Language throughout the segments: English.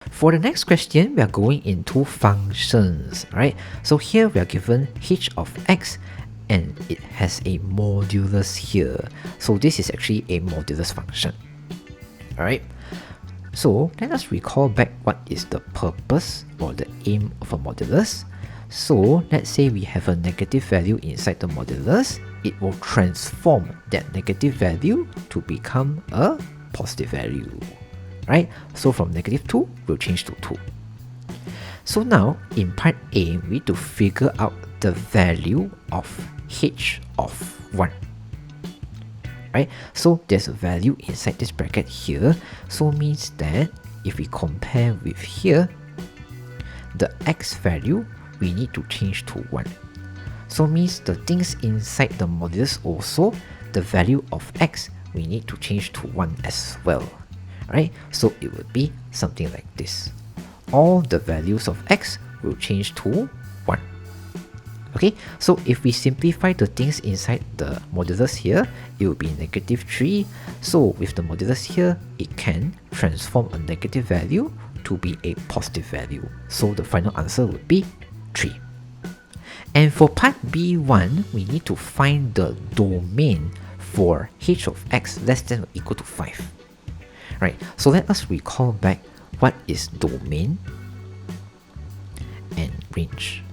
For the next question, we are going into functions, right? So here we are given h of x and it has a modulus here. So this is actually a modulus function, alright? So let us recall back what is the purpose or the aim of a modulus. So let's say we have a negative value inside the modulus, it will transform that negative value to become a positive value, right? So from negative 2, we'll change to 2. So now in part A, we need to figure out the value of h of 1. Right? So there's a value inside this bracket here, so means that if we compare with here, the x value we need to change to 1. So means the things inside the modulus also, the value of x we need to change to 1 as well. Right? So it would be something like this. All the values of x will change to 1. Okay, so if we simplify the things inside the modulus here, it will be negative 3. So with the modulus here, it can transform a negative value to be a positive value. So the final answer would be 3. And for part B1, we need to find the domain for h of x less than or equal to 5. Right, so let us recall back what is domain and range.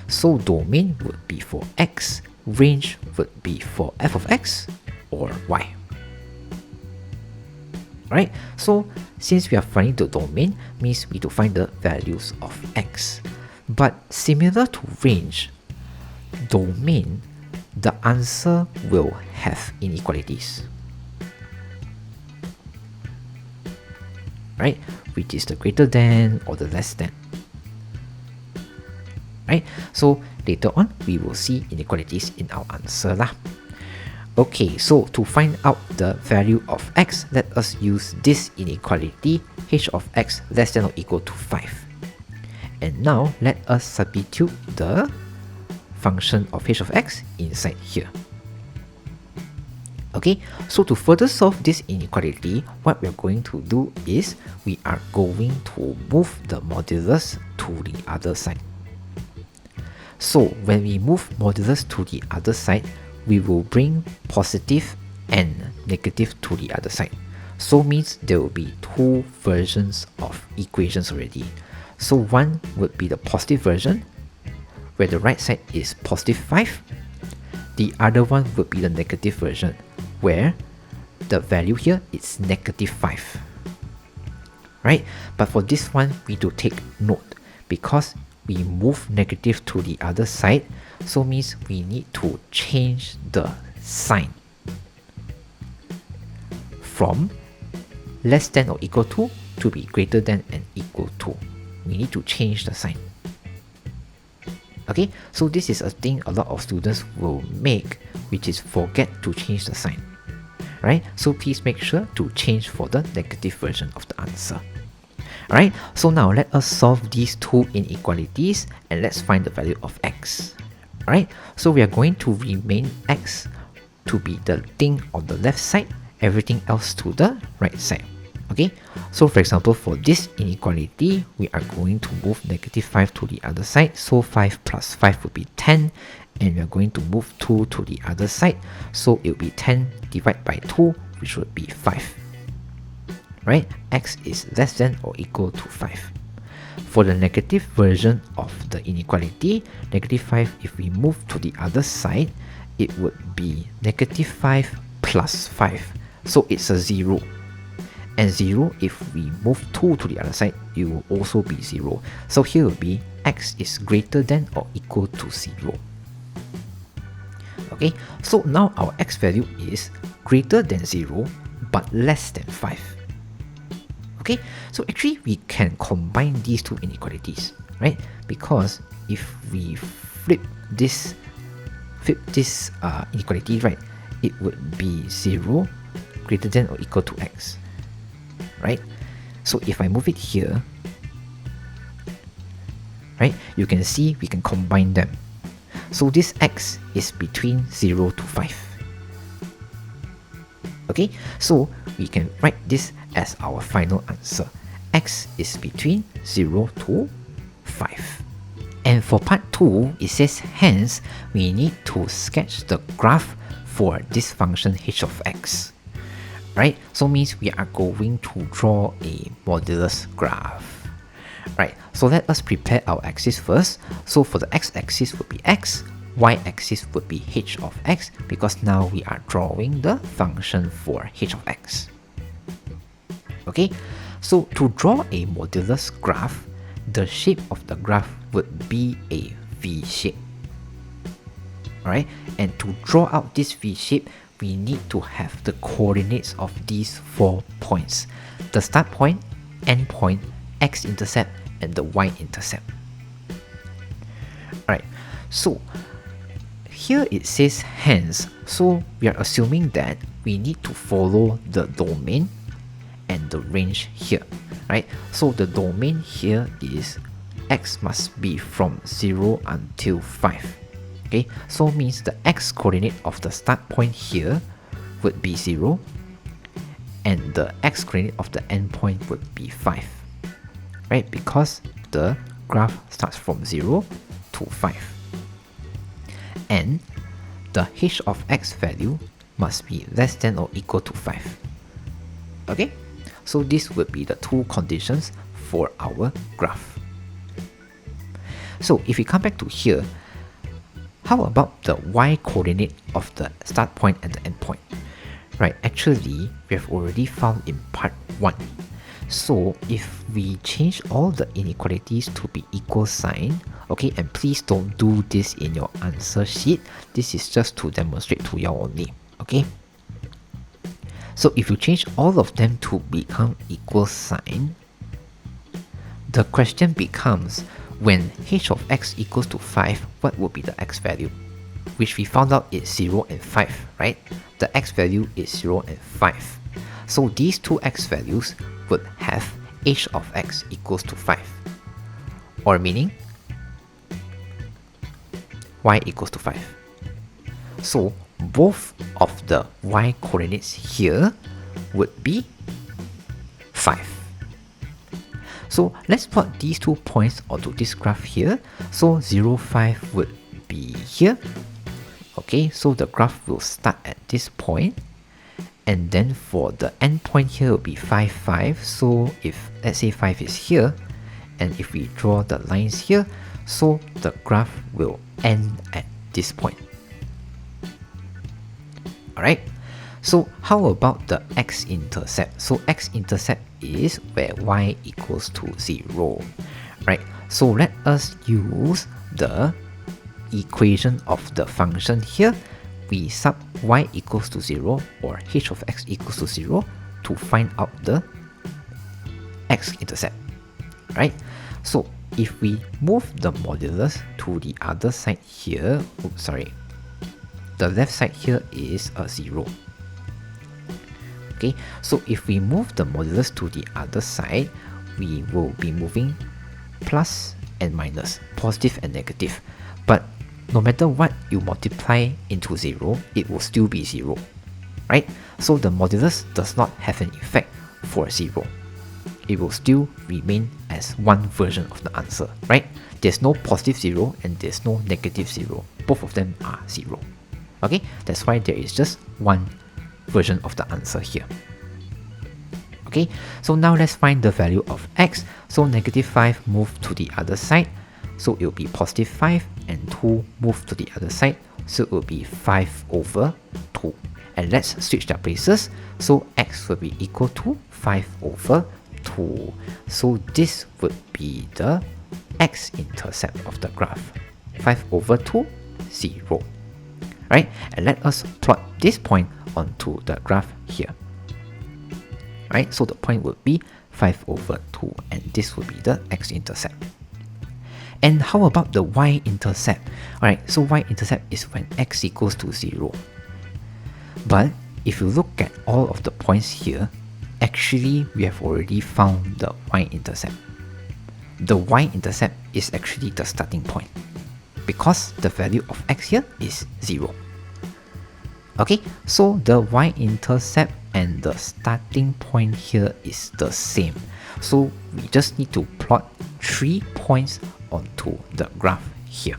So domain would be for x, range would be for f of x or y. Right, so since we are finding the domain, means we need to find the values of x. But similar to range, domain, the answer will have inequalities. Right, which is the greater than or the less than. Right, so later on we will see inequalities in our answer lah. Okay, so to find out the value of x, let us use this inequality h of x less than or equal to 5. And now let us substitute the function of h of x inside here. Okay, so to further solve this inequality, what we are going to do is we are going to move the modulus to the other side. So when we move modulus to the other side, we will bring positive and negative to the other side. So means there will be two versions of equations already. So one would be the positive version, where the right side is positive 5. The other one would be the negative version, where the value here is negative 5. Right? But for this one, we need to take note because we move negative to the other side, so means we need to change the sign from less than or equal to be greater than and equal to. We need to change the sign. Okay, so this is a thing a lot of students will make, which is forget to change the sign. Right? So please make sure to change for the negative version of the answer. Alright, so now let us solve these two inequalities and let's find the value of x. Alright, so we are going to remain x to be the thing on the left side, everything else to the right side. Okay, so for example, for this inequality, we are going to move negative 5 to the other side. So 5 plus 5 would be 10, and we are going to move 2 to the other side. So it will be 10 divided by 2, which would be 5. Right? X is less than or equal to 5. For the negative version of the inequality, negative 5, if we move to the other side, it would be negative 5 plus 5. So it's a 0. And 0, if we move 2 to the other side, it will also be 0. So here will be x is greater than or equal to 0. Okay, so now our x value is greater than 0 but less than 5. Okay, so actually we can combine these two inequalities, right? Because if we flip this inequality, right, it would be 0 greater than or equal to x, right? So if I move it here, right, you can see we can combine them. So this x is between 0 to 5. Okay, so we can write this as our final answer. x is between 0 to 5. And for part 2, it says hence we need to sketch the graph for this function h of x. Right, so means we are going to draw a modulus graph. Right, so let us prepare our axis first. So for the x-axis would be x, y-axis would be h of x, because now we are drawing the function for h of x. Okay, so to draw a modulus graph, the shape of the graph would be a V shape. Alright, and to draw out this V shape, we need to have the coordinates of these 4 points: the start point, end point, x-intercept, and the y-intercept. Alright, so here it says hence, so we are assuming that we need to follow the domain and the range here, right? So the domain here is x must be from 0 until 5. Okay, so means the x coordinate of the start point here would be 0, and the x coordinate of the end point would be 5, right? Because the graph starts from 0 to 5, and the h of x value must be less than or equal to 5. Okay, so this would be the two conditions for our graph. So if we come back to here, how about the y coordinate of the start point and the end point? Right, actually we have already found in part 1. So if we change all the inequalities to be equal sign, okay, and please don't do this in your answer sheet, this is just to demonstrate to you only, okay? So if you change all of them to become equal sign, the question becomes, when h of x equals to 5, what would be the x value? Which we found out is 0 and 5, right? The x value is 0 and 5. So these two x values would have h of x equals to 5. Or meaning, y equals to 5. So both of the y coordinates here would be 5. So let's plot these 2 points onto this graph here. So 0, 5 would be here. Okay, so the graph will start at this point, and then for the end point here will be 5, 5. So if let's say 5 is here, and if we draw the lines here, so the graph will end at this point. Alright, so how about the x-intercept? So x-intercept is where y equals to 0, right? So let us use the equation of the function here. We sub y equals to 0 or h of x equals to 0 to find out the x-intercept, right? So if we move the modulus to the other side here, oops, sorry, the left side here is a 0. Okay, so if we move the modulus to the other side, we will be moving plus and minus, positive and negative. But no matter what you multiply into 0, it will still be 0, right? So the modulus does not have an effect for 0. It will still remain as one version of the answer, right? There's no positive 0 and there's no negative 0. Both of them are 0. Okay, that's why there is just one version of the answer here. Okay, so now let's find the value of x. So negative 5 move to the other side, so it will be positive 5, and 2 move to the other side, so it will be 5 over 2. And let's switch their places, so x will be equal to 5 over 2. So this would be the x-intercept of the graph, 5 over 2, 0. Right? And let us plot this point onto the graph here. Right? So the point would be 5 over 2, and this would be the x-intercept. And how about the y-intercept? Alright, so y-intercept is when x equals to 0. But if you look at all of the points here, actually we have already found the y-intercept. The y-intercept is actually the starting point, because the value of x here is 0. Okay, so the y-intercept and the starting point here is the same. So we just need to plot 3 points onto the graph here.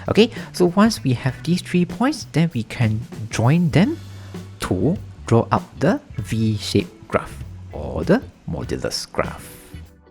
Okay, so once we have these 3 points, then we can join them to draw up the V-shaped graph or the modulus graph.